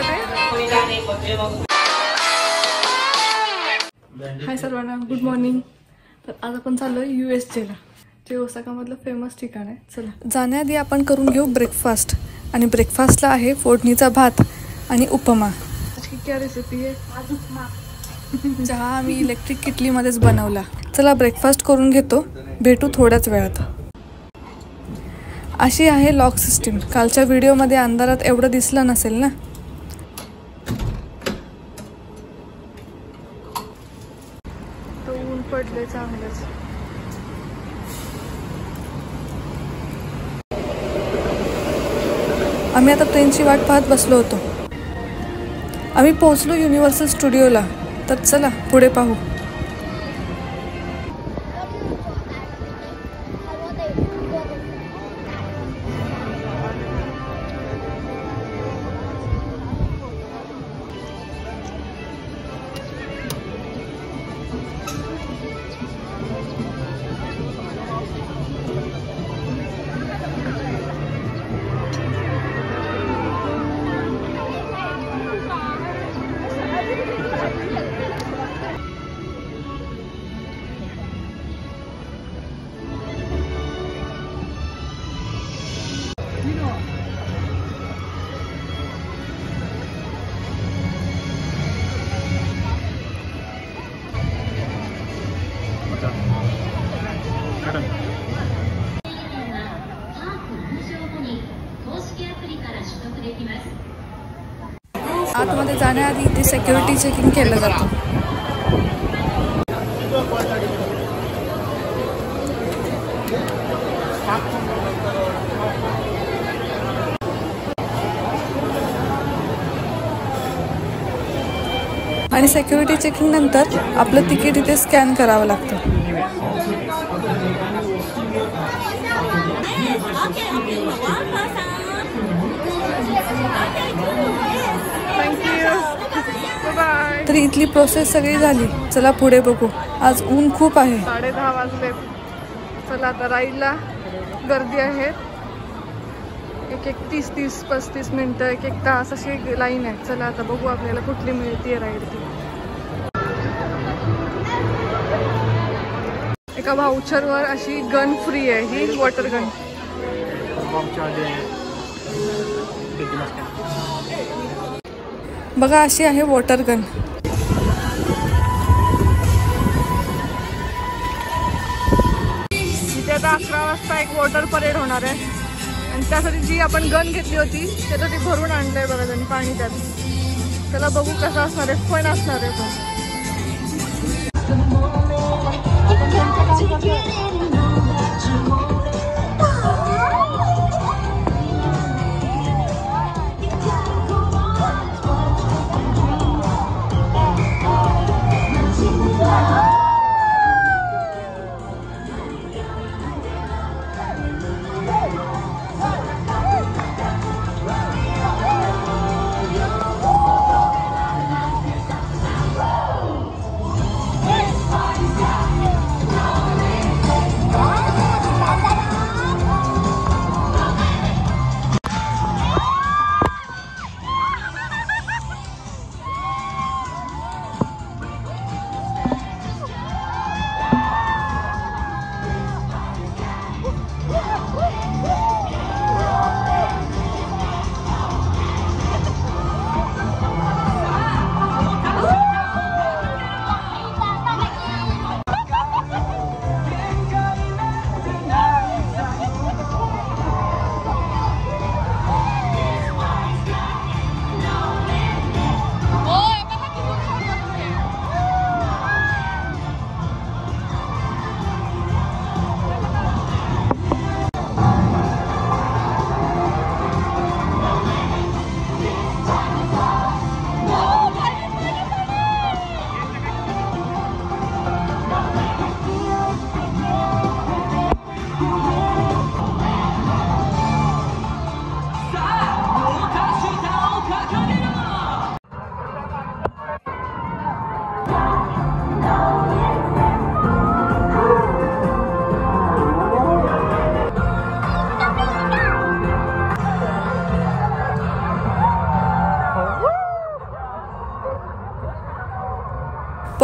म्हटलं ते? हाय सर्वांना, गुड मॉर्निंग. तर आज आपण चाललो आहे USJला, जे ओसाकामधलं फेमस ठिकाण आहे. चला, जाण्याआधी आपण करून घेऊ ब्रेकफास्ट. आणि ब्रेकफास्टला आहे फोडणीचा भात आणि उपमा. आजची काय रेसिपी आहे? चहा आम्ही इलेक्ट्रिक किटलीमध्येच बनवला. चला ब्रेकफास्ट करून घेतो, भेटू थोड्याच वेळात. अशी आहे लॉक सिस्टीम. कालच्या व्हिडिओमध्ये अंधारात एवढं दिसलं नसेल ना. तो ऊन पडले चांगलंच. आम्ही आता ट्रेनची वाट पाहत बसलो होतो. आम्ही पोहोचलो युनिव्हर्सल स्टुडिओला. तर चला पुढे पाहू. आतमध्ये जाण्याआधी इथे सिक्युरिटी चेकिंग केलं जातं. आणि सिक्युरिटी चेकिंग नंतर आपलं तिकीट इथे स्कॅन करावं लागतं. तर इथली प्रोसेस सगळी झाली. चला पुढे बघू. आज ऊन खूप आहे. 10:30 वाजले. चला आता राईडला गर्दी आहे. एक 30-35 मिनिटं, एक तास अशी लाईन आहे. चला आता बघू आपल्याला कुठली मिळते राईड ती. एका व्हाउचरवर अशी गन फ्री आहे. ही वॉटर गन. बघा अशी आहे वॉटर गन. इथे आता 11 वाजता एक वॉटर परेड होणार आहे. आणि त्यासाठी जी आपण गन घेतली होती त्याचं ते भरून आणलंय बघा त्यांनी पाणी त्यात. त्याला बघू कसं असणार आहे. पण असणार आहे पण.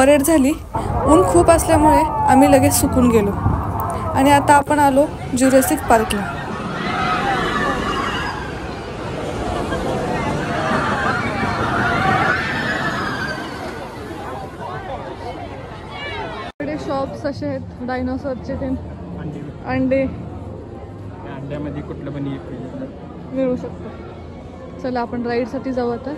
परेड झाली. ऊन खूप असल्यामुळे आम्ही लगेच सुकून गेलो आणि आता आपण आलो ज्युरासिक पार्कला. इकडे शॉप्स असे आहेत डायनोसॉरचे ते अंडे अंड्यामध्ये कुठलं पण मिळू शकतं. चला आपण राईडसाठी जाऊ आता.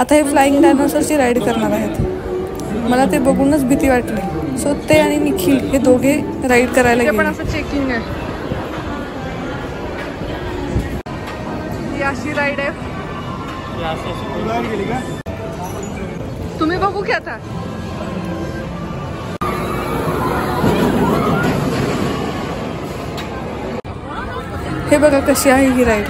आता हे फ्लाइंग डायनोसॉरची राईड करणार आहेत. मला ते बघूनच भीती वाटली. सो ते आणि निखिल हे दोघे राईड करायला गेले. पण असं चेकिंग आहे. ही अशी राईड आहे. तुम्ही बघू की आता. हे बघा कशी आहे ही राईड.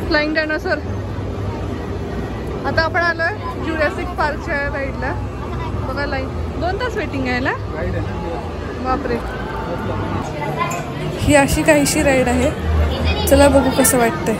Flying dinosaur. आता आपण आलोय ज्युरासिक पार्कच्या राईडला. बघा लाईन 2 तास वेटिंग आहे ना. बापरे. ही अशी काहीशी राईड आहे. चला बघू कसं वाटतंय.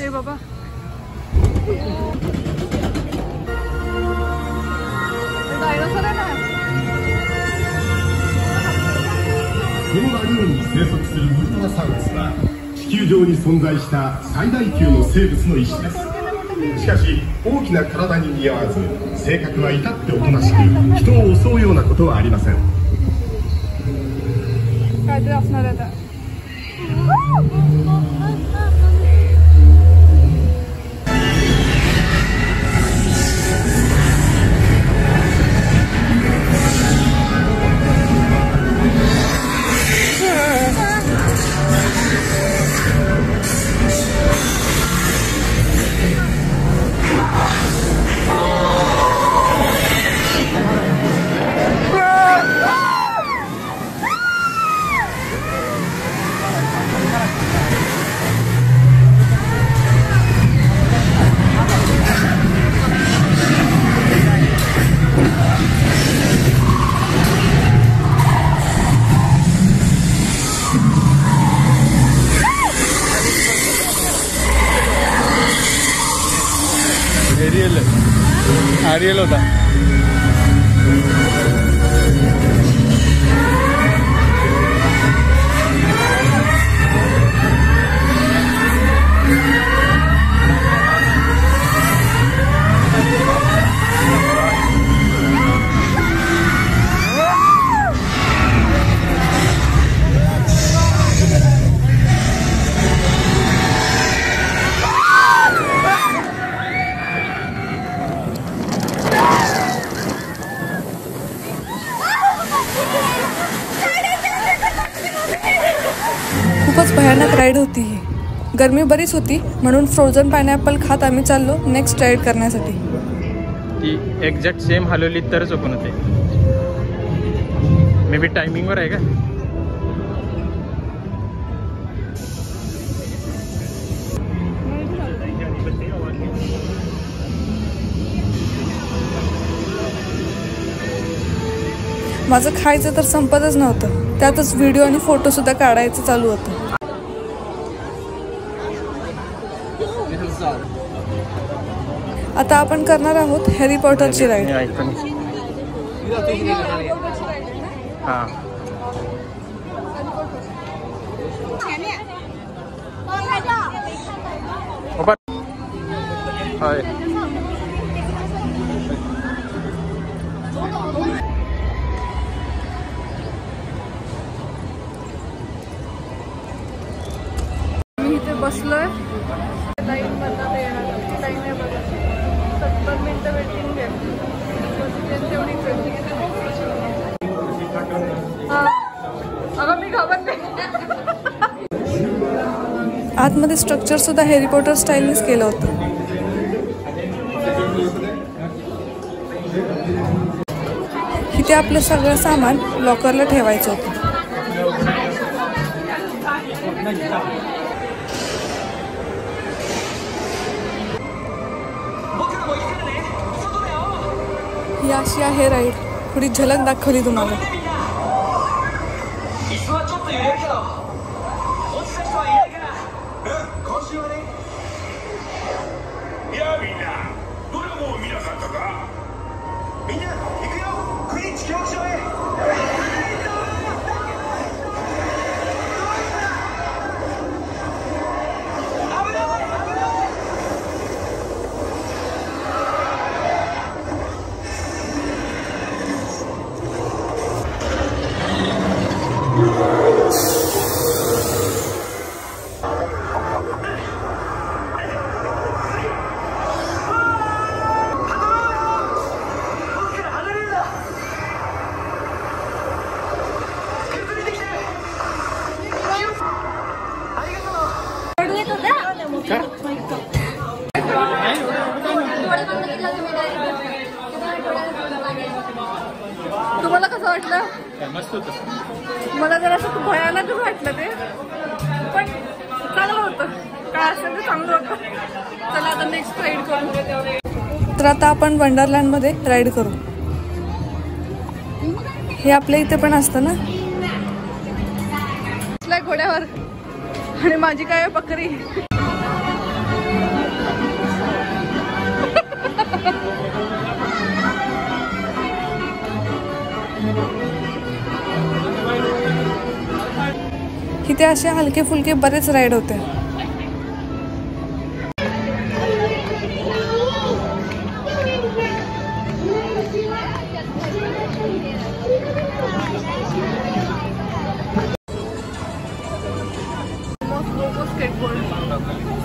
ए बाबा. डायनोसॉर आहे ना. このラグーンに生息するウルトラサウルスは地球上に存在した最大級の生物の一種です。しかし大きな体に似合わず、性格は至っておとなしく、人を襲うようなことはありません。काहीतरी असणार आहे आता. आरियल होता. खूपच भयानक राईड होती ही. गरमी बरीच होती म्हणून फ्रोझन पायनॅपल खात आम्ही चाललो नेक्स्ट राईड करण्यासाठी. ती एक्झॅक्ट सेम हलवली तरच ओपन होते. मे बी टायमिंगवर आहे का. माझं खायचं तर संपतच नव्हतं. त्यातच व्हिडिओ आणि फोटो सुद्धा काढायचं चालू होतं. आता आपण करणार आहोत हॅरी पॉटरची राईड. हां हाय. मी इथे बसलोय. लाईन मधनं येणार लाईन आहे बघा. 70 मिनिटं वेटिंग आहे. तेवढीच हा. अगं मी घाबरते. आतमध्ये स्ट्रक्चर सुद्धा हॅरी पॉटर स्टाईलनेच केलं होतं. इथे आपलं सगळं सामान लॉकरला ठेवायचं होतं. ही अशी आहे राईड. थोडी झलक दाखवली तुम्हाला. तुम्हाला कसं वाटलं? मस्त होतं. मला जरा असं भयानक वाटलं ते, पण चांगलं होतं. काय असेल ते चांगलं होतं. चला आता नेक्स्ट राईड करू. तर आता आपण वंडरलँडमध्ये राईड करू. हे आपल्या इथे पण असतं ना. घोड्यावर आणि माझी काय बकरी. इथे असे हलके फुलके बरेच राईड होते.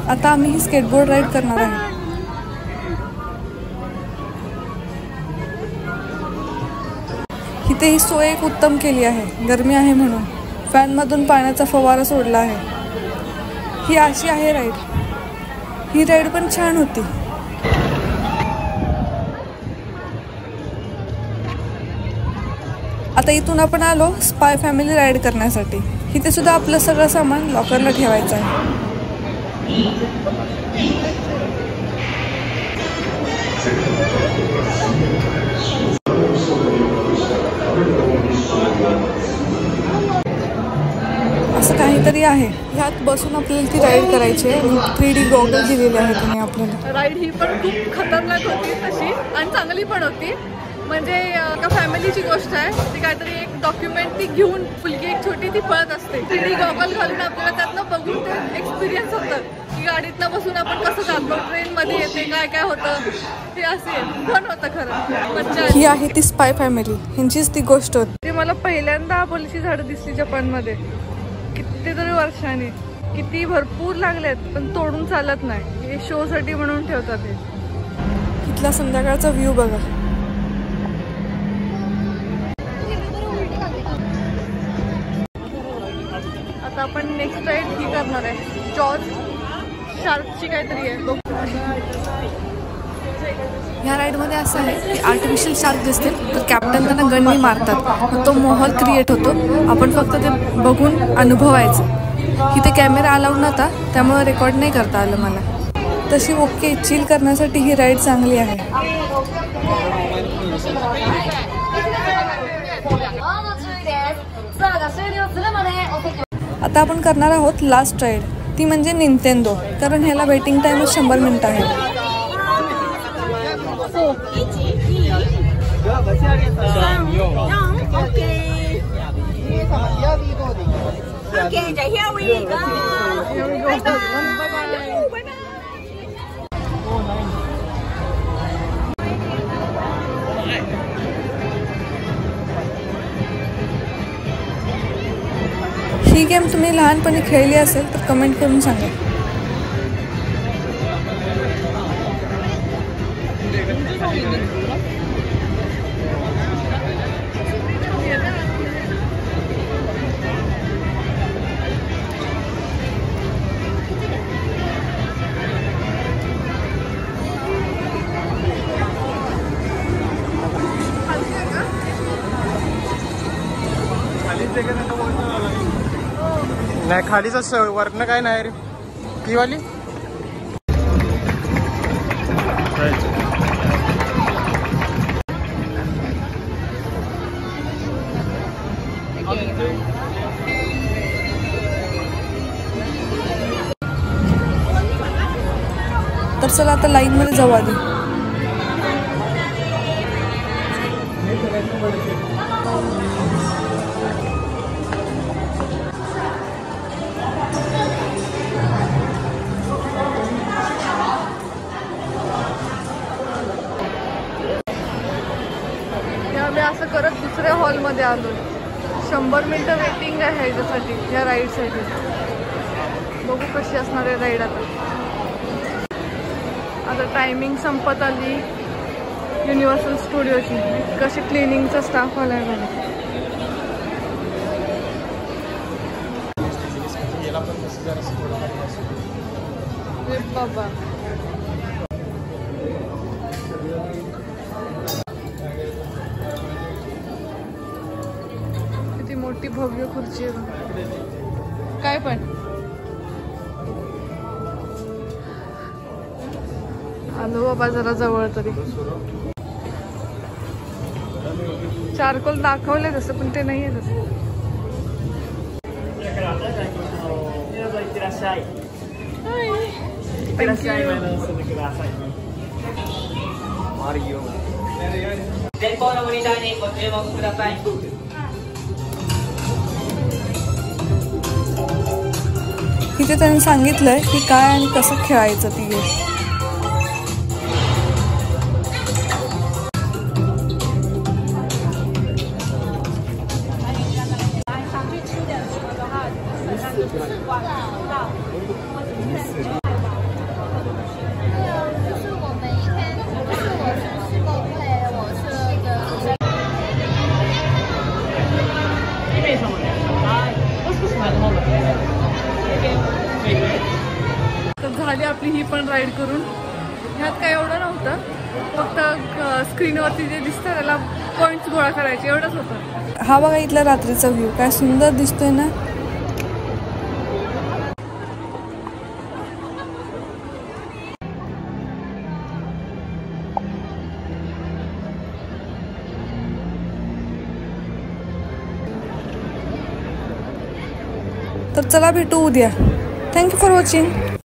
आता आम्ही ही स्केटबोर्ड राईड करणार आहे. इथे ही सोय एक उत्तम केली आहे. गरमी आहे म्हणून फॅनमधून पाण्याचा फवारा सोडला आहे. ही अशी आहे राईड. ही राईड पण छान होती. आता इथून आपण आलो स्पाय फॅमिली राईड करण्यासाठी. इथे सुद्धा आपलं सगळं सामान लॉकरला ठेवायचं आहे. असं काहीतरी आहे. ह्यात बसून आपल्याला ती राईड करायची आहे. 3D गॉगल दिलेले आहे त्यांनी आपल्याला. राईड ही पण खूप खतरनाक होती तशी आणि चांगली पण होती. म्हणजे एका फॅमिलीची गोष्ट आहे. ती काहीतरी एक डॉक्युमेंट ती घेऊन फुलकी एक छोटी ती पळत असते. 3D गॉगल घालून आपल्याला त्यातनं बघून ते एक्सपिरियन्स होतं की गाडीतनं बसून आपण कसं जातो, ट्रेनमध्ये येते, काय काय होतं ते. असे पण होतं खरं. मज्जा. ही आहे ती स्पाय फॅमिली. ह्यांचीच ती गोष्ट होती. ते मला पहिल्यांदा आबोलीची झाडं दिसली जपानमध्ये. कितीतरी वर्षांनी. किती भरपूर लागलेत पण तोडून चालत नाही. हे शो साठी म्हणून ठेवतात. हे इथला संध्याकाळचा व्ह्यू बघा. आता आपण नेक्स्ट राईड ही करणार आहे. जॉर्ज शार्कची काहीतरी आहे. ह्या राईडमध्ये असं आहे की आर्टिफिशियल शार्क दिसतील तर कॅप्टन त्यांना गननी मारतात. तो माहोल क्रिएट होतो. आपण फक्त ते बघून अनुभवायचं. इथे कॅमेरा अलाउड नव्हता त्यामुळे रेकॉर्ड नाही करता आलं मला. तशी ओके चिल करण्यासाठी ही राईड चांगली आहे. आता आपण करणार आहोत लास्ट राईड. ती म्हणजे निंटेंडो. कारण ह्याला वेटिंग टाइम 100 मिनिटं आहे. गेम तुम्ही लहानपणी खेळली असेल तर कमेंट करून सांगा. नाही खालीच वरनं काय नाही रे ती वाली. तर चला आता लाईन मध्ये जाऊ आधी. आम्ही असं करत दुसऱ्या हॉलमध्ये आलो. 100 मिनिटं वेटिंग आहे ह्याच्यासाठी, ह्या राईडसाठी. बघू कशी असणार आहे राईड आता. आता टायमिंग संपत आली युनिव्हर्सल स्टुडिओची. कशी क्लिनिंगचा स्टाफ आलाय मला. बाबा किती मोठी भव्य खुर्ची आहे. काय पण आलो बाबा जरा जवळ तरी. चारकोल दाखवले तसं पण ते नाही आहे तसं. इथे त्यांनी सांगितलंय की काय आणि कसं खेळायचं ती गेम. तर झाली आपली ही पण राईड करून. ह्यात काय एवढं नव्हतं, फक्त स्क्रीनवरती जे दिसतं त्याला पॉईंट्स गोळा करायचे एवढंच होतं. हा बघा इथला रात्रीचा व्ह्यू काय सुंदर दिसतोय ना. तर चला भेटू उद्या. Thank you for watching.